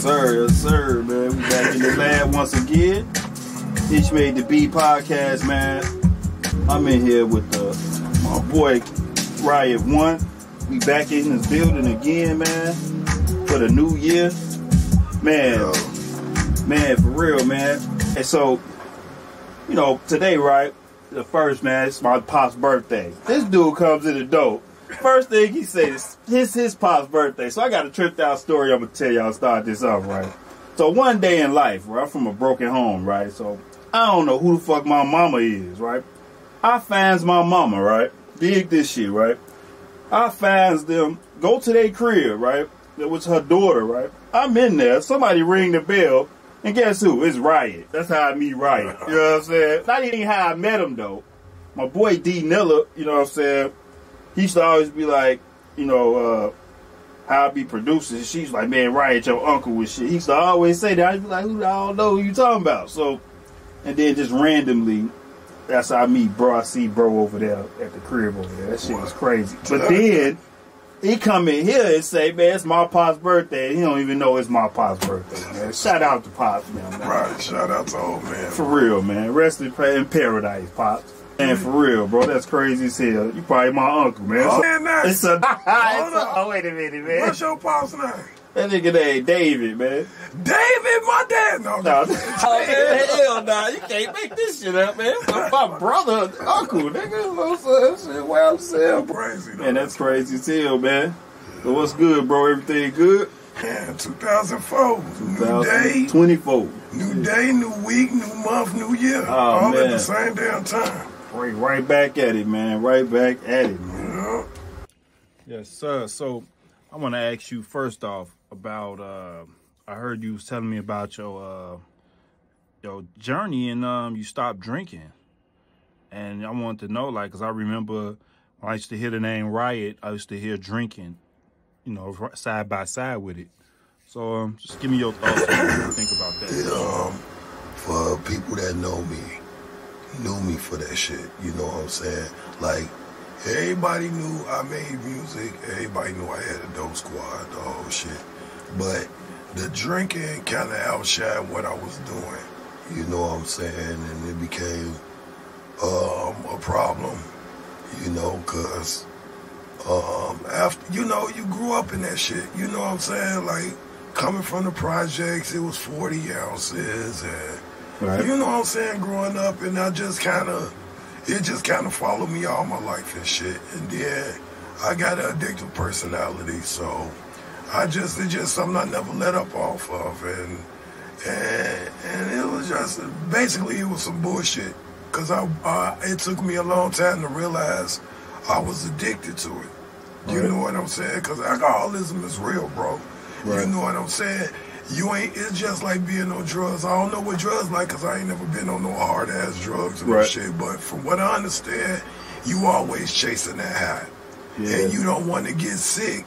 Yes, sir, man. We back in the lab once again. Hitch Made the B podcast, man. I'm in here with my boy RIOTONE. We back in this building again, man, for the new year. Man, for real, man. And so, you know, today, right, the first, man, it's my pop's birthday. This dude comes in the door. First thing he says, it's his pop's birthday. So I got a tripped out story I'm going to tell y'all to start this off, right? So one day in life, right, I'm from a broken home, right? So I don't know who the fuck my mama is, right? I finds my mama, right? Dig this shit, right? I finds them, go to their crib, right? It was her daughter, right? I'm in there. Somebody ring the bell. And guess who? It's Riot. That's how I meet Riot. You know what I'm saying? Not even how I met him, though. My boy D Nilla, you know what I'm saying? He used to always be like, you know, how I be producing. She's like, man, Riot, your uncle and shit. He used to always say that. I'd be like, I don't know who you talking about. So, and then just randomly, that's how I meet bro. I see bro over there at the crib over there. That shit was crazy. But then, he come in here and say, man, it's my pop's birthday. He don't even know it's my pop's birthday, man. Shout out to Pops, man. Right, shout out to old man. For real, man. Rest in paradise, Pops. And for real, bro, that's crazy as hell. You probably my uncle, man. Oh, man, that's... Oh, wait a minute, man. What's your pop's name? That nigga name David, man. David, my dad. No, hell nah. You can't make this shit up, man. My brother, uncle, nigga. You know what I'm saying? Well, I'm saying. Crazy, though. Man, that's crazy as hell, man. So what's good, bro? Everything good? Man, 2004. New day. 24. New day, new week, new month, new year. Oh, all man. at the same damn time. Right back at it, man. Right back at it, man. Yeah. Yes, sir. So I want to ask you first off about, I heard you was telling me about your journey and you stopped drinking. And I wanted to know, like, because I remember when I used to hear the name Riot, I used to hear drinking, you know, side by side with it. So just give me your thoughts on what you think about that. For people that knew me for that shit, you know what I'm saying? Like, everybody knew I made music. Everybody knew I had a dope squad, the whole shit. But the drinking kind of outshined what I was doing. You know what I'm saying? And it became a problem, you know, because after, you know, you grew up in that shit. You know what I'm saying? Like, coming from the projects, it was 40 ounces and... Right. You know what I'm saying, growing up, and it just kind of followed me all my life and shit. And then I got an addictive personality, so it's just something I never let up off of. And it was just, basically it was some bullshit. Because it took me a long time to realize I was addicted to it. You know what I'm saying? Because alcoholism is real, bro. Right. You know what I'm saying? It's just like being on drugs. I don't know what drugs like because I ain't never been on no hard ass drugs and shit. But from what I understand, you always chasing that high. Yeah. And you don't want to get sick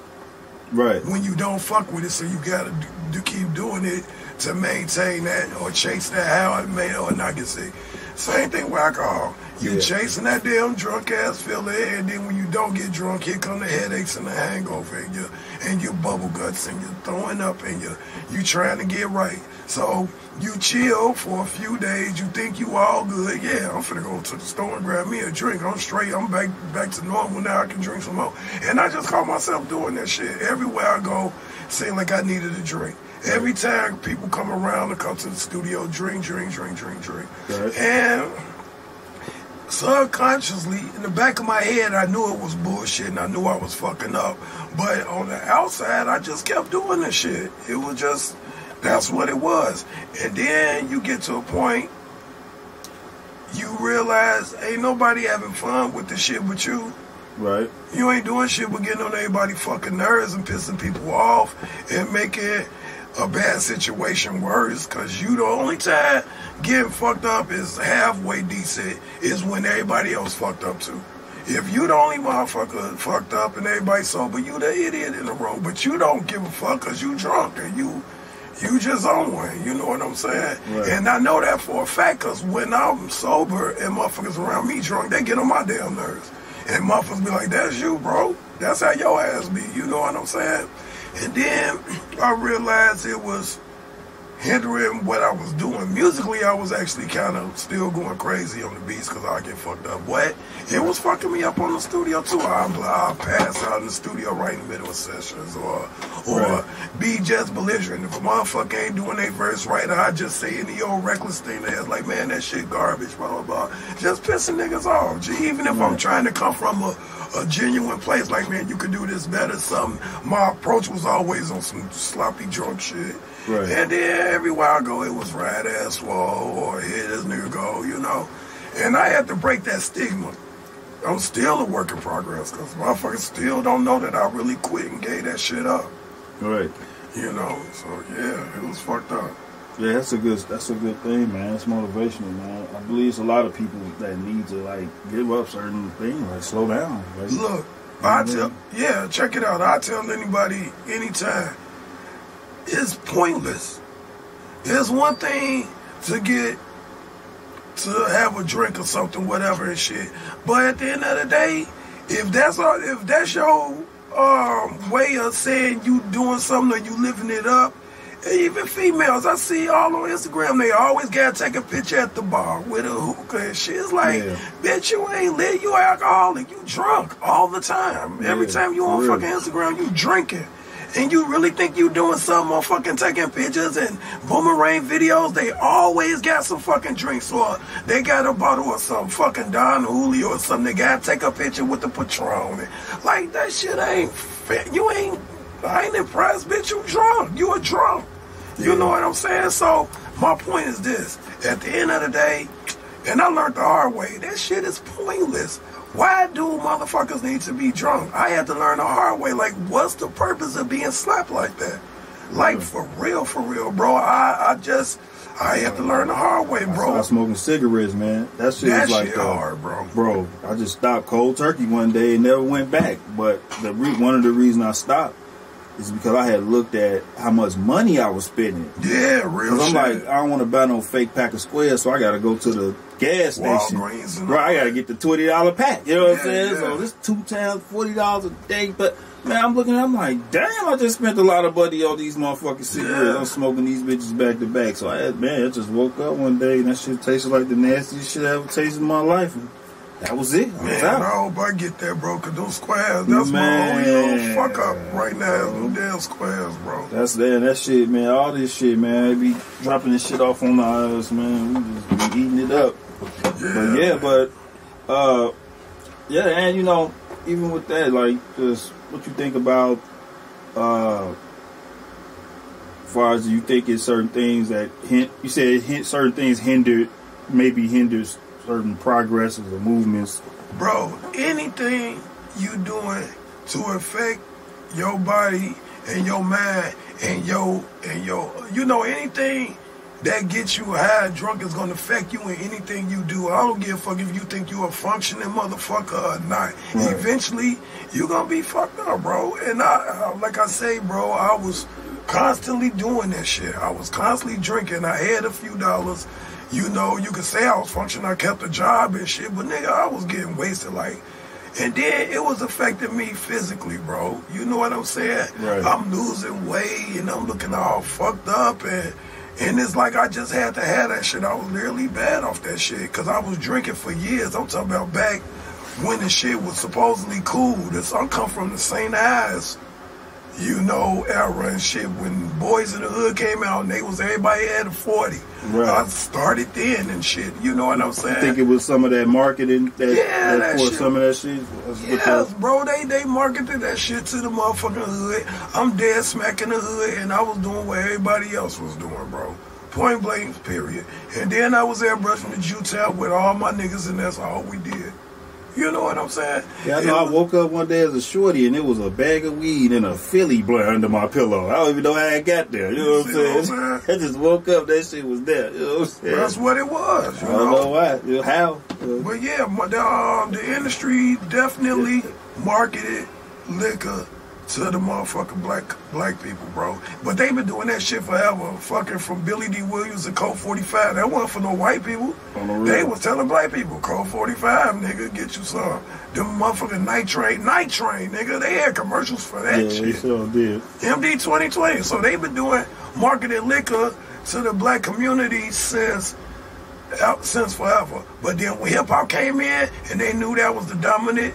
when you don't fuck with it. So you got to keep doing it to maintain that or chase that high or not get sick. Same thing with alcohol. You chasing that damn drunk ass feeling, and then when you don't get drunk, here come the headaches and the hangover, and your bubble guts, and you're throwing up, and you trying to get right. So you chill for a few days. You think you all good. Yeah, I'm finna go to the store and grab me a drink. I'm straight. I'm back to normal now. I can drink some more. And I just caught myself doing that shit everywhere I go. Seemed like I needed a drink. Every time people come around to come to the studio, drink. Right. And subconsciously, in the back of my head, I knew it was bullshit and I knew I was fucking up. But on the outside, I just kept doing this shit. It was just, that's what it was. And then you get to a point, you realize ain't nobody having fun with the shit but you. Right. You ain't doing shit but getting on everybody's fucking nerves and pissing people off and making a bad situation worse, because you the only time getting fucked up is halfway decent is when everybody else fucked up too. If you the only motherfucker fucked up and everybody sober, you the idiot in the room. But you don't give a fuck because you drunk and you just on one. You know what I'm saying? Right. And I know that for a fact because when I'm sober and motherfuckers around me drunk, they get on my damn nerves. And motherfuckers be like, that's you, bro. That's how your ass be. You know what I'm saying? And then I realized it was hindering what I was doing. Musically, I was actually kind of still going crazy on the beats because I get fucked up. But it was fucking me up on the studio too. I'll pass out in the studio right in the middle of sessions or be just belligerent. If a motherfucker ain't doing their verse right, I just say any old reckless thing that's like, man, that shit garbage, blah, blah, blah. Just pissing niggas off. Even if I'm trying to come from a genuine place, like, man, you could do this better, something. My approach was always on some sloppy drunk shit. Right. And then everywhere I go, it was right ass wall or here this nigga go, you know. And I had to break that stigma. I'm still a work in progress because motherfuckers still don't know that I really quit and gave that shit up. Right. You know, so yeah, it was fucked up. Yeah, that's a good thing, man. It's motivational, man. I believe it's a lot of people that need to like give up certain things, like slow down. Like, look, check it out. I tell anybody anytime, it's pointless. It's one thing to have a drink or something, whatever and shit. But at the end of the day, if that's your way of saying you doing something or you living it up, even females, I see all on Instagram, they always gotta take a picture at the bar with a hookah and shit. It's like, bitch, you ain't lit, you alcoholic, you drunk all the time. Every time you on fucking Instagram, you drinking. And you really think you doing something on fucking taking pictures and boomerang videos? They always got some fucking drinks, or they got a bottle of some fucking Don Julio or something. They gotta take a picture with the Patron. Like, that shit ain't fair. I ain't impressed, bitch. You drunk. You a drunk. You know what I'm saying? So my point is this. At the end of the day, and I learned the hard way, that shit is pointless. Why do motherfuckers need to be drunk? I had to learn the hard way. Like, what's the purpose of being slapped like that? Like, for real, bro. I had to learn the hard way, bro. I smoking cigarettes, man. That shit was like hard, bro. Bro, I just stopped cold turkey one day and never went back. But one of the reasons I stopped is because I had looked at how much money I was spending. Yeah, real shit. I'm like, I don't want to buy no fake pack of squares, so I got to go to the gas station. Bro, I got to get the $20 pack. You know what I'm saying? Yeah. So this 2 times $40 a day. But, man, I'm like, damn, I just spent a lot of money on these motherfucking cigarettes. Yeah. I'm smoking these bitches back to back. So, I just woke up one day and that shit tasted like the nastiest shit I ever tasted in my life. And that was it. Man, I hope I get that, bro, because those squares, that's my only little fuck up right now. Them damn squares, bro. That shit, man. All this shit, man. They be dropping this shit off on the aisles, man. We just be eating it up. And, you know, even with that, like, just what you think about, as far as you think it's certain things that, you said certain things hinders certain progresses or movements. Bro, anything you doing to affect your body and your mind and your you know, anything that gets you high, drunk is gonna affect you in anything you do. I don't give a fuck if you think you a functioning motherfucker or not. Right. Eventually, you gonna be fucked up, bro. And I like I say, bro, I was constantly doing that shit. I was constantly drinking. I had a few dollars. You know, you could say I was functioning, I kept a job and shit, but nigga, I was getting wasted, like, and then it was affecting me physically, bro. You know what I'm saying? Right. I'm losing weight and I'm looking all fucked up and it's like I just had to have that shit. I was literally bad off that shit because I was drinking for years. I'm talking about back when the shit was supposedly cool. I come from the St. Ives, you know, era and shit. When Boys in the Hood came out and everybody had a 40. Right. I started then and shit. You know what I'm saying? I think it was some of that marketing that shit. Some of that shit. Yes, bro. They marketed that shit to the motherfucking hood. I'm dead smack in the hood and I was doing what everybody else was doing, bro. Point blank, period. And then I was there brushing the Jutel with all my niggas and that's all we did. You know what I'm saying? Yeah, I know. I woke up one day as a shorty and it was a bag of weed and a Philly blunt under my pillow. I don't even know how I got there. You know what I'm saying? I just woke up, that shit was there. You know what I'm saying? That's what it was. I don't know why. How? But yeah, the industry definitely marketed liquor to the motherfucking black people, bro. But they been doing that shit forever. Fucking from Billy D. Williams and Code 45. That wasn't for no white people. They was telling black people, Code 45, nigga, get you some. Them motherfucking night train, nigga. They had commercials for that shit. They sure did. MD 2020. So they been doing marketing liquor to the black community since forever. But then when hip hop came in and they knew that was the dominant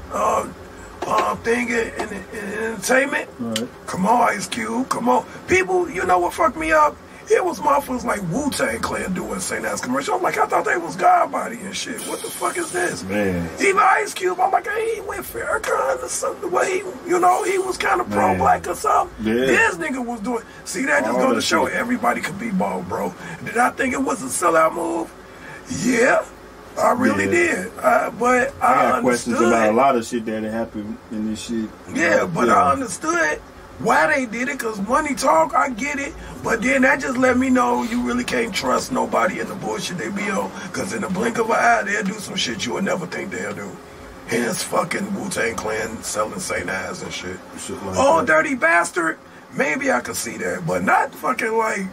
thing in entertainment. Right. Come on, Ice Cube. Come on. People, you know what fucked me up? It was motherfuckers like Wu-Tang Clan doing St. Ass commercial. I'm like, I thought they was God Body and shit. What the fuck is this? Man. Even Ice Cube, I'm like, he went Farrakhan or something. The way he was kind of pro-black or something. Yeah. This nigga was doing. See, that just goes to show everybody could be bald, bro. Did I think it was a sellout move? Yeah. I really did. But I got questions about a lot of shit that happened in this shit. Yeah, but I understood why they did it, because money talk, I get it. But then that just let me know you really can't trust nobody in the bullshit they be on. Because in the blink of an eye, they'll do some shit you would never think they'll do. Hence fucking Wu-Tang Clan selling St. Ass and shit. Like Dirty Bastard, maybe I could see that. But not fucking like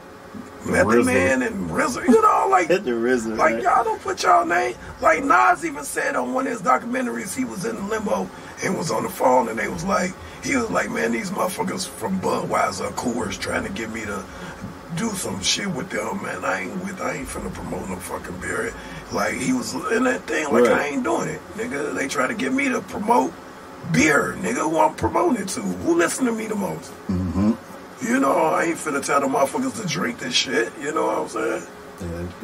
Method Man and RZA, you know, like, RZA, like y'all don't put y'all name. Like Nas even said on one of his documentaries, he was in the limo and was on the phone, and he was like, man, these motherfuckers from Budweiser, Coors, trying to get me to do some shit with them, man. I ain't finna promote no fucking beer. Like, he was in that thing, like, I ain't doing it, nigga. They try to get me to promote beer, nigga. Who I'm promoting it to? Who listen to me the most? Mm-hmm. You know, I ain't finna tell the motherfuckers to drink this shit. You know what I'm saying?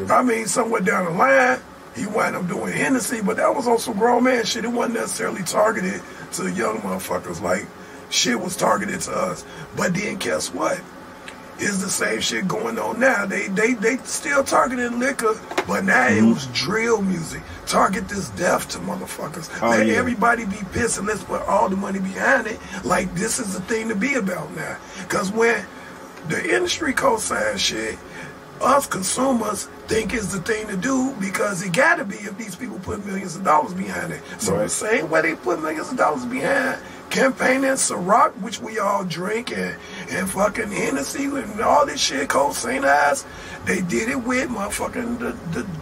Yeah. I mean, somewhere down the line, he wound up doing Hennessy, but that was on some grown man shit. It wasn't necessarily targeted to young motherfuckers. Like, shit was targeted to us. But then guess what? It's the same shit going on now. They still targeting liquor, but now it was drill music. Target this death to motherfuckers. Let everybody be pissed and let's put all the money behind it. Like, this is the thing to be about now. Because when the industry co-signs shit, us consumers think it's the thing to do, because it gotta be if these people put millions of dollars behind it. So the same way they put millions of dollars behind campaigning Ciroc, which we all drink, and fucking Hennessy and all this shit called St. Ives, they did it with motherfucking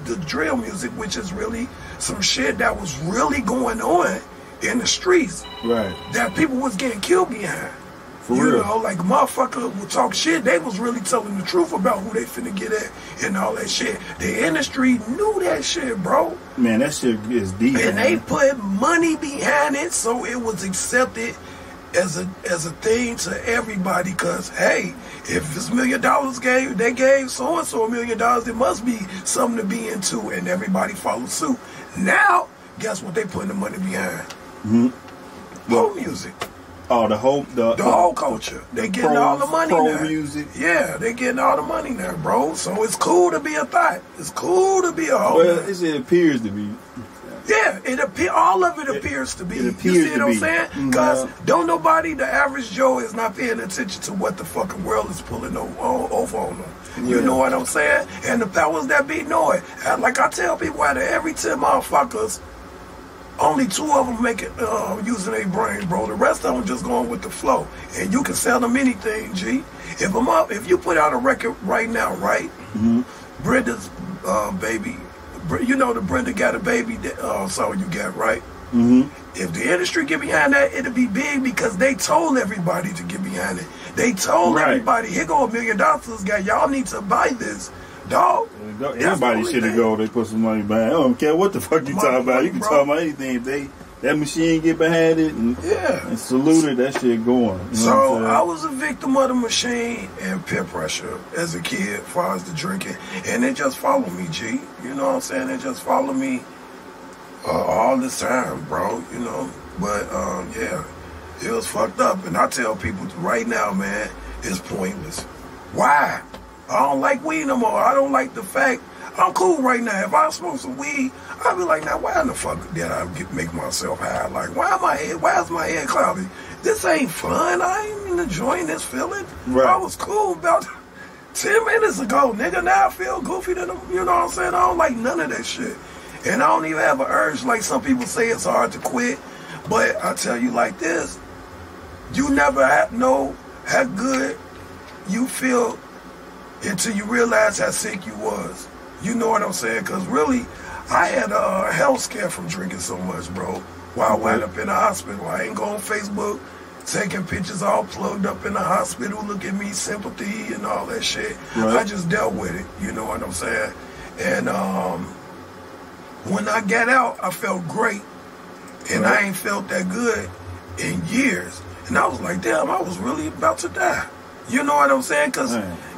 the drill music, which is really some shit that was really going on in the streets. Right. That people was getting killed behind. For real. You know, like motherfucker would talk shit. They was really telling the truth about who they finna get at and all that shit. The industry knew that shit, bro. Man, that shit is deep. And they put money behind it, so it was accepted as a thing to everybody. Cause hey, if it's $1 million they gave so and so $1 million, there must be something to be into, and everybody followed suit. Now, guess what they putting the money behind? Whole music. Oh, the whole culture. They getting all the money now. Music. Yeah, they getting all the money now, bro. So it's cool to be a thought. It's cool to be a whole. Well, it appears to be. Yeah, all of it appears to be. It appears you see to what I'm be. saying? Because don't nobody, the average Joe, is not paying attention to what the fucking world is pulling over on them. You know what I'm saying? And the powers that be know it. And like I tell people, out of every 10 motherfuckers, only 2 of them make it using their brain, bro. The rest of them just going with the flow. And you can sell them anything, G. If you put out a record right now, right? Brenda's baby, you know the Brenda Got a Baby song you got, right? If the industry get behind that, it'll be big, because they told everybody to get behind it. They told everybody, here go $1 million to this guy. Y'all need to buy this. Dog. Everybody should have go. They put some money behind. I don't care what the fuck you talking about. You can talk about anything. If that machine get behind it and salute it, that shit going. You know so I was a victim of the machine and peer pressure as a kid, as far as the drinking, and it just followed me, G. You know what I'm saying? It just followed me all this time, bro. You know, but yeah, it was fucked up. And I tell people right now, man, it's pointless. Why? I don't like weed no more. I don't like the fact. I'm cool right now. If I smoke some weed, I'd be like, now why in the fuck did I make myself high? Like, why is my head cloudy? This ain't fun. I ain't enjoying this feeling. Right. I was cool about 10 minutes ago, nigga. Now I feel goofy to them. You know what I'm saying? I don't like none of that shit. And I don't even have an urge. Like some people say it's hard to quit. But I tell you like this. You never know how good you feel until you realize how sick you was. You know what I'm saying? Because really, I had a health scare from drinking so much, bro. While I wound up in the hospital. I ain't go on Facebook taking pictures all plugged up in the hospital. Look at me, sympathy and all that shit. Right. I just dealt with it. You know what I'm saying? And when I got out, I felt great. And I ain't felt that good in years. And I was like, damn, I was really about to die. You know what I'm saying? Because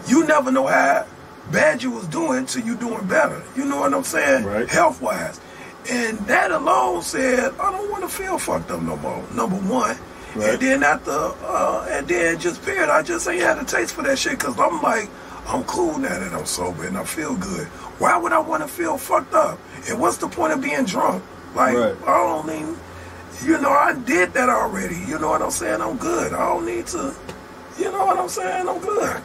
you never know how bad you was doing till you doing better. You know what I'm saying? Right. Health-wise. And that alone said, I don't want to feel fucked up no more, number one. Right. And then and then just period, I just ain't had a taste for that shit because I'm like, I'm cool now that I'm sober and I feel good. Why would I want to feel fucked up? And what's the point of being drunk? Like, I don't even, you know, I did that already. You know what I'm saying? I'm good. I don't need to, you know what I'm saying? I'm good.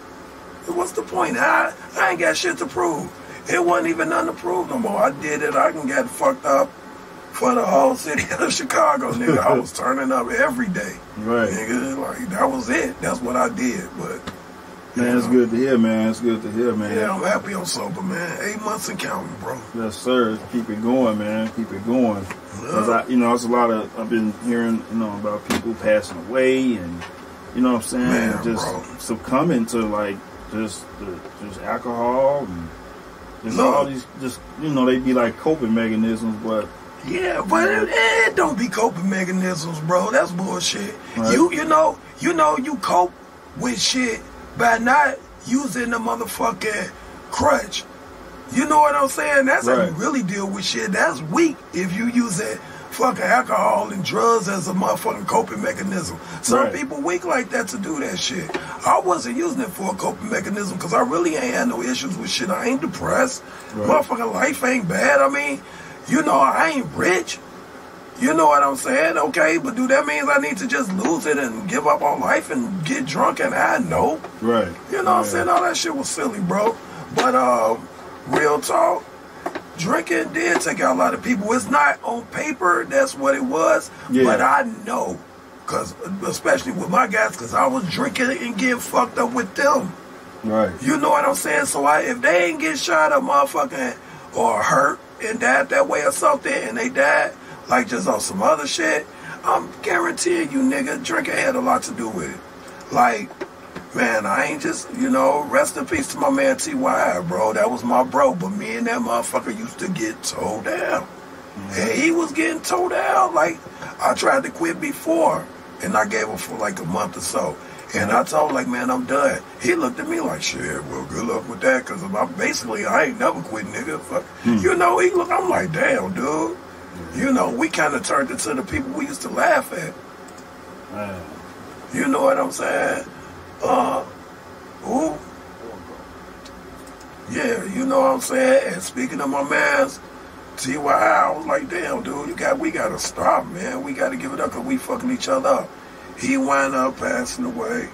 What's the point? I ain't got shit to prove. It wasn't even nothing to prove no more. I did it. I can get fucked up for the whole city of Chicago, nigga. I was turning up every day. Right. Nigga, like, that was it. That's what I did. But, man, it's good to hear, man. It's good to hear, man. Yeah, I'm happy I'm sober, man. 8 months and counting, bro. Yes, sir. Keep it going, man. Keep it going. Because, you know, it's a lot of, I've been hearing, you know, about people passing away and, you know what I'm saying, man, just succumbing to, like, just alcohol and just all these, just, you know, they be like coping mechanisms, but. Yeah, but it don't be coping mechanisms, bro. That's bullshit. Right. You know, you cope with shit by not using the motherfucking crutch. You know what I'm saying? That's how you really deal with shit. That's weak if you use that fucking alcohol and drugs as a motherfucking coping mechanism. Some people weak like that to do that shit. I wasn't using it for a coping mechanism because I really ain't had no issues with shit. I ain't depressed. Motherfucking life ain't bad. I mean, you know, I ain't rich. You know what I'm saying? Okay, but do that mean I need to just lose it and give up on life and get drunk and I know? Right. You know what I'm saying? All that shit was silly, bro. But real talk, drinking did take out a lot of people. It's not on paper, that's what it was. Yeah. But I know, cause especially with my guys, because I was drinking and getting fucked up with them. Right. You know what I'm saying? So if they ain't get shot up, motherfucking, or hurt and died that way or something, and they died, like just on some other shit, I'm guaranteeing you, nigga, drinking had a lot to do with it. Like, man, I ain't just, you know, rest in peace to my man T.Y., bro. That was my bro. But me and that motherfucker used to get towed down. And he was getting towed down. Like, I tried to quit before. And I gave him for like a month or so. And I told him, like, man, I'm done. He looked at me like, shit, well, good luck with that. Because I ain't never quit, nigga. Fuck. You know, I'm like, damn, dude. You know, we kind of turned into the people we used to laugh at. You know what I'm saying? Yeah, you know what I'm saying? And speaking of my mans, T.Y., I was like, damn, dude, we got to stop, man. We got to give it up because we fucking each other up. He wound up passing away.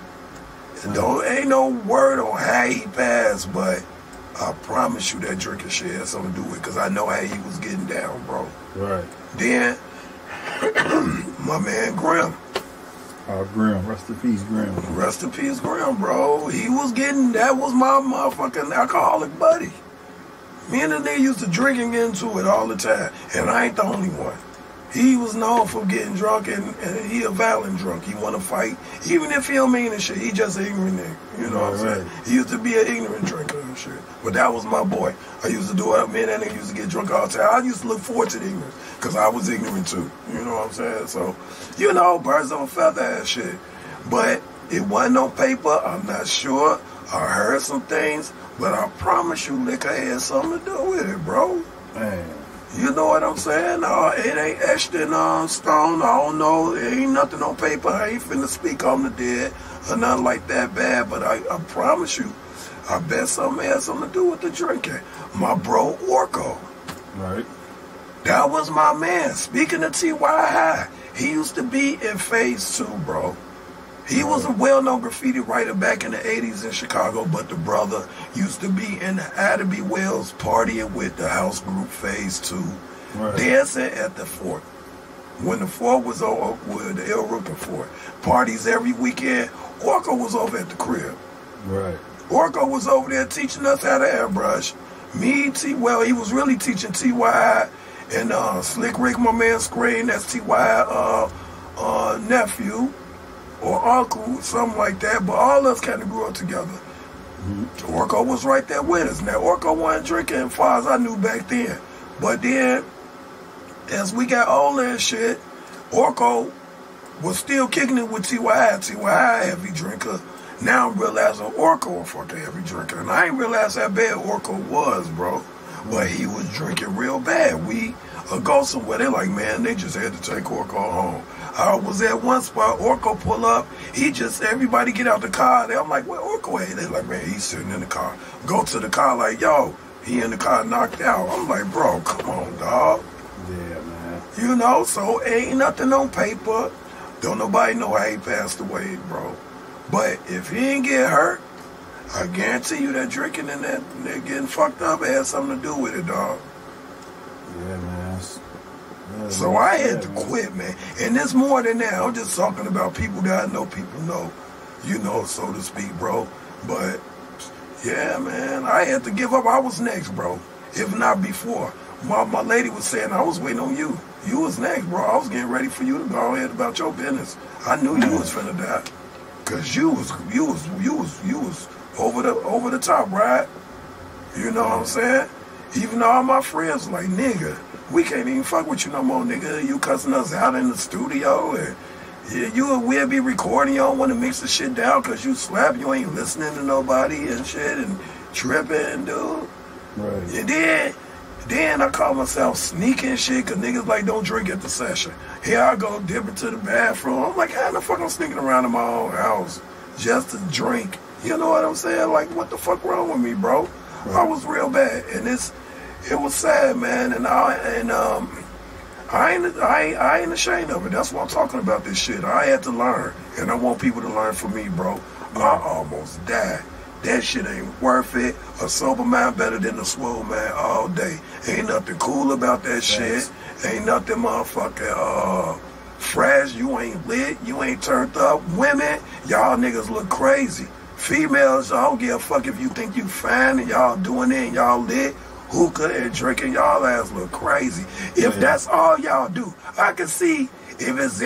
Ain't no word on how he passed, but I promise you that drinking shit had something to do with it because I know how he was getting down, bro. Right. Then, my man Grim. Grim. Rest in peace, Grim. Rest in peace, Grim, bro. That was my motherfucking alcoholic buddy. Me and the nigga used to drink and get into it all the time. And I ain't the only one. He was known for getting drunk and he a violent drunk. He want to fight. Even if he don't mean and shit, he just an ignorant nigga. You know what I'm saying? He used to be an ignorant drinker and shit. But that was my boy. I used to do it. Me and that nigga used to get drunk all the time. I used to look forward to the ignorance because I was ignorant too. You know what I'm saying? So, you know, birds of a feather and shit. But it wasn't on paper. I'm not sure. I heard some things. But I promise you, liquor had something to do with it, bro. Man. You know what I'm saying? It ain't etched in stone. I don't know. It ain't nothing on paper. I ain't finna speak on the dead or nothing like that bad. But I promise you, I bet something had something to do with the drinking. My bro, Orko. Right. That was my man. Speaking of T.Y., he used to be in Phase 2, bro. He was a well-known graffiti writer back in the 80s in Chicago, but the brother used to be in the Ida B. Wells partying with the house group Phase 2, dancing at the fort. When the fort was over, with the El Rookin Fort, parties every weekend, Orko was over at the crib. Right. Orko was over there teaching us how to airbrush. Well, he was really teaching T.Y. and Slick Rick, my man Screen, that's T.Y. Nephew or uncle, something like that. But all of us kind of grew up together. Orko was right there with us. Now, Orko wasn't drinking as far as I knew back then. But then, as we got older and shit, Orko was still kicking it with T.Y. T.Y. a heavy drinker. Now I'm realizing Orko a fucking heavy drinker. And I ain't realized how bad Orko was, bro. But he was drinking real bad. We go somewhere, they're like, man, they just had to take Orko home. I was at one spot, Orko pull up, everybody get out the car. I'm like, where Orko at? They're like, man, he's sitting in the car. Go to the car like, yo, he in the car knocked out. I'm like, bro, come on, dog. Yeah, man. You know, so ain't nothing on paper. Don't nobody know how he passed away, bro. But if he ain't get hurt, I guarantee you that drinking and that getting fucked up had something to do with it, dog. Yeah, man. Yeah, so I had to quit, man. And there's more than that. I'm just talking about people that I know people know, you know, so to speak, bro. But, yeah, man, I had to give up. I was next, bro. If not before. My lady was saying, I was waiting on you. You was next, bro. I was getting ready for you to go ahead about your business. I knew you was finna die. Cause you was over the top, right? You know what I'm saying? Even all my friends like, nigga, we can't even fuck with you no more, nigga. You cussing us out in the studio, and we'll be recording. You don't want to mix the shit down cause you slap. You ain't listening to nobody and shit and tripping, dude. Right. And then I call myself sneaking shit because niggas like don't drink at the session. Here I go dipping to the bathroom. I'm like, how the fuck I'm sneaking around in my own house just to drink? You know what I'm saying? Like, what the fuck wrong with me, bro? Right. I was real bad, and it was sad, man. And I ain't ashamed of it. That's why I'm talking about this shit. I had to learn, and I want people to learn from me, bro. I almost died. That shit ain't worth it. A sober mind better than a swole man all day. Ain't nothing cool about that shit. Ain't nothing motherfucking fresh. You ain't lit. You ain't turned up. Women, y'all niggas look crazy. Females, I don't give a fuck if you think you fine and y'all doing it and y'all lit. Hookah and drinking, y'all ass look crazy. If that's all y'all do, I can see if it's